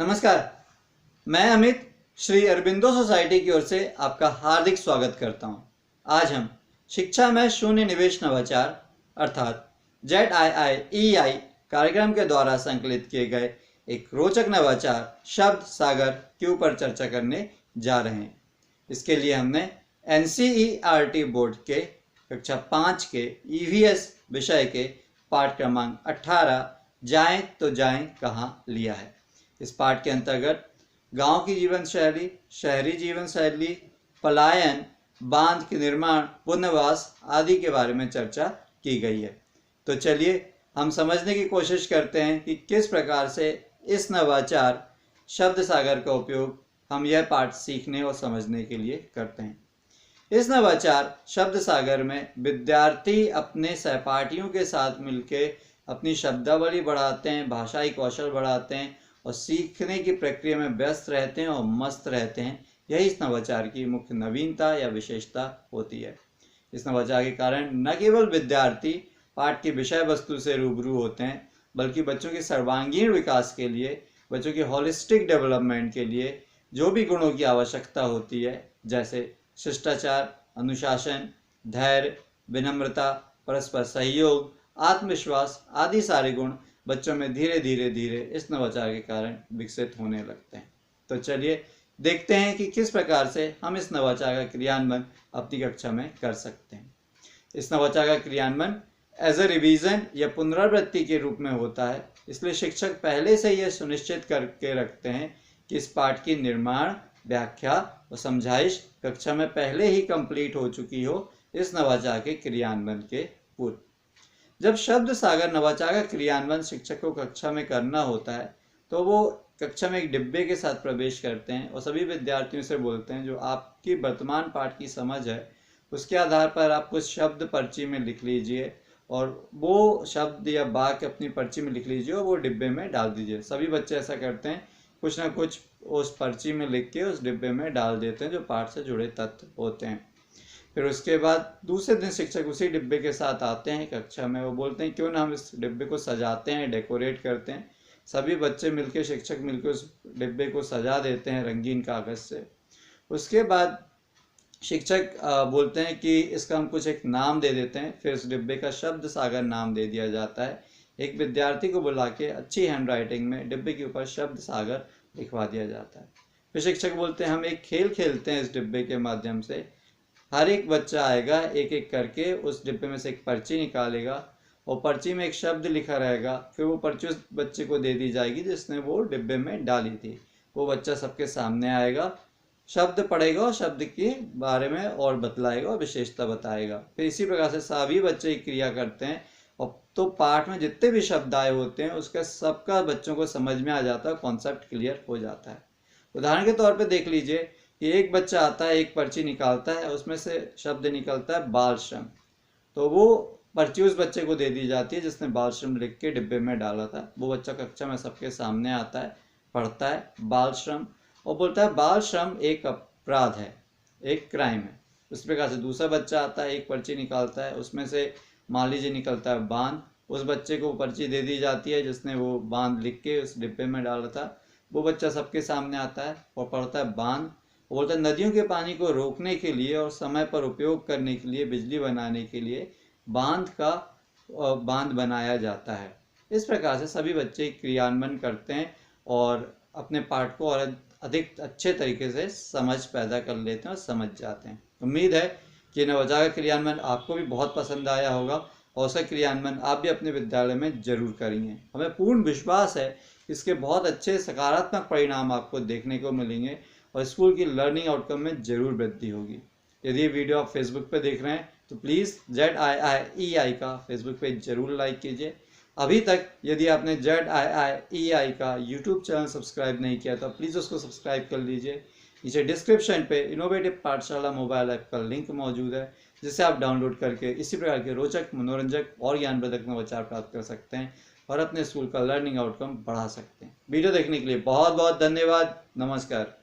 नमस्कार, मैं अमित श्री अरबिंदो सोसाइटी की ओर से आपका हार्दिक स्वागत करता हूं। आज हम शिक्षा में शून्य निवेश नवाचार अर्थात ZIIEI कार्यक्रम के द्वारा संकलित किए गए एक रोचक नवाचार शब्द सागर के ऊपर चर्चा करने जा रहे हैं। इसके लिए हमने NCERT बोर्ड के कक्षा 5 के EVS विषय के पाठ क्रमांक 18 जाएं तो जाएं कहाँ लिया है। इस पाठ के अंतर्गत गांव की जीवन शैली, शहरी जीवन शैली, पलायन, बांध के निर्माण, पुनर्वास आदि के बारे में चर्चा की गई है। तो चलिए हम समझने की कोशिश करते हैं कि किस प्रकार से इस नवाचार शब्द सागर का उपयोग हम यह पाठ सीखने और समझने के लिए करते हैं। इस नवाचार शब्द सागर में विद्यार्थी अपने सहपाठियों के साथ मिलकर अपनी शब्दावली बढ़ाते हैं, भाषाई कौशल बढ़ाते हैं और सीखने की प्रक्रिया में व्यस्त रहते हैं और मस्त रहते हैं। यही इस नवाचार की मुख्य नवीनता या विशेषता होती है। इस नवाचार के कारण न केवल विद्यार्थी पाठ की विषय वस्तु से रूबरू होते हैं, बल्कि बच्चों के सर्वांगीण विकास के लिए, बच्चों के होलिस्टिक डेवलपमेंट के लिए जो भी गुणों की आवश्यकता होती है, जैसे शिष्टाचार, अनुशासन, धैर्य, विनम्रता, परस्पर सहयोग, आत्मविश्वास आदि सारे गुण बच्चों में धीरे धीरे इस नवाचार के कारण विकसित होने लगते हैं। तो चलिए देखते हैं कि किस प्रकार से हम इस नवाचार का क्रियान्वयन अपनी कक्षा में कर सकते हैं। इस नवाचार का क्रियान्वयन एज ए रिवीजन या पुनरावृत्ति के रूप में होता है, इसलिए शिक्षक पहले से यह सुनिश्चित करके रखते हैं कि इस पाठ की निर्माण, व्याख्या और समझाइश कक्षा में पहले ही कंप्लीट हो चुकी हो, इस नवाचार के क्रियान्वयन के पूर्व। जब शब्द सागर नवाचार का क्रियान्वयन शिक्षक को कक्षा में करना होता है तो वो कक्षा में एक डिब्बे के साथ प्रवेश करते हैं और सभी विद्यार्थियों से बोलते हैं जो आपकी वर्तमान पाठ की समझ है उसके आधार पर आप कुछ शब्द पर्ची में लिख लीजिए और वो शब्द या वाक्य अपनी पर्ची में लिख लीजिए और वो डिब्बे में डाल दीजिए। सभी बच्चे ऐसा करते हैं, कुछ ना कुछ उस पर्ची में लिख के उस डिब्बे में डाल देते हैं जो पाठ से जुड़े तत्व होते हैं। फिर उसके बाद दूसरे दिन शिक्षक उसी डिब्बे के साथ आते हैं कक्षा में। वो बोलते हैं क्यों ना हम इस डिब्बे को सजाते हैं, डेकोरेट करते हैं। सभी बच्चे मिलकर, शिक्षक मिलकर उस डिब्बे को सजा देते हैं रंगीन कागज से। उसके बाद शिक्षक बोलते हैं कि इसका हम कुछ एक नाम दे देते हैं। फिर इस डिब्बे का शब्द सागर नाम दे दिया जाता है। एक विद्यार्थी को बुला के अच्छी हैंडराइटिंग में डिब्बे के ऊपर शब्द सागर लिखवा दिया जाता है। फिर शिक्षक बोलते हैं हम एक खेल खेलते हैं इस डिब्बे के माध्यम से। हर एक बच्चा आएगा, एक एक करके उस डिब्बे में से एक पर्ची निकालेगा और पर्ची में एक शब्द लिखा रहेगा। फिर वो पर्ची उस बच्चे को दे दी जाएगी जिसने वो डिब्बे में डाली थी। वो बच्चा सबके सामने आएगा, शब्द पढ़ेगा और शब्द के बारे में और बतलाएगा और विशेषता बताएगा। फिर इसी प्रकार से सभी बच्चे क्रिया करते हैं और तो पाठ में जितने भी शब्द आए होते हैं उसका सबका बच्चों को समझ में आ जाता है, कॉन्सेप्ट क्लियर हो जाता है। उदाहरण के तौर पर देख लीजिए कि एक बच्चा आता है, एक पर्ची निकालता है, उसमें से शब्द निकलता है बाल श्रम। तो वो पर्ची उस बच्चे को दे दी जाती है जिसने बाल श्रम लिख के डिब्बे में डाला था। वो बच्चा कक्षा में सबके सामने आता है, पढ़ता है बाल श्रम और बोलता है बाल श्रम एक अपराध है, एक क्राइम है। उस प्रकार से दूसरा बच्चा आता है, एक पर्ची निकालता है, उसमें से मान लीजिए निकलता है बांध। उस बच्चे को पर्ची दे दी जाती है जिसने वो बांध लिख के उस डिब्बे में डाला था। वो बच्चा सबके सामने आता है और पढ़ता है बांध। बोलता है नदियों के पानी को रोकने के लिए और समय पर उपयोग करने के लिए, बिजली बनाने के लिए बांध बनाया जाता है। इस प्रकार से सभी बच्चे क्रियान्वयन करते हैं और अपने पाठ को और अधिक अच्छे तरीके से समझ पैदा कर लेते हैं और समझ जाते हैं। उम्मीद है कि नवाचार का क्रियान्वयन आपको भी बहुत पसंद आया होगा और उसका क्रियान्वयन आप भी अपने विद्यालय में जरूर करेंगे। हमें पूर्ण विश्वास है इसके बहुत अच्छे सकारात्मक परिणाम आपको देखने को मिलेंगे और स्कूल की लर्निंग आउटकम में जरूर वृद्धि होगी। यदि ये वीडियो आप फेसबुक पे देख रहे हैं तो प्लीज़ ZIIEI का फेसबुक पेज जरूर लाइक कीजिए। अभी तक यदि आपने ZIIEI का यूट्यूब चैनल सब्सक्राइब नहीं किया तो प्लीज़ उसको सब्सक्राइब कर लीजिए। नीचे डिस्क्रिप्शन पे इनोवेटिव पाठशाला मोबाइल ऐप का लिंक मौजूद है जिसे आप डाउनलोड करके इसी प्रकार के रोचक, मनोरंजक और ज्ञानवर्धक नवाचार प्राप्त कर सकते हैं और अपने स्कूल का लर्निंग आउटकम बढ़ा सकते हैं। वीडियो देखने के लिए बहुत बहुत धन्यवाद। नमस्कार।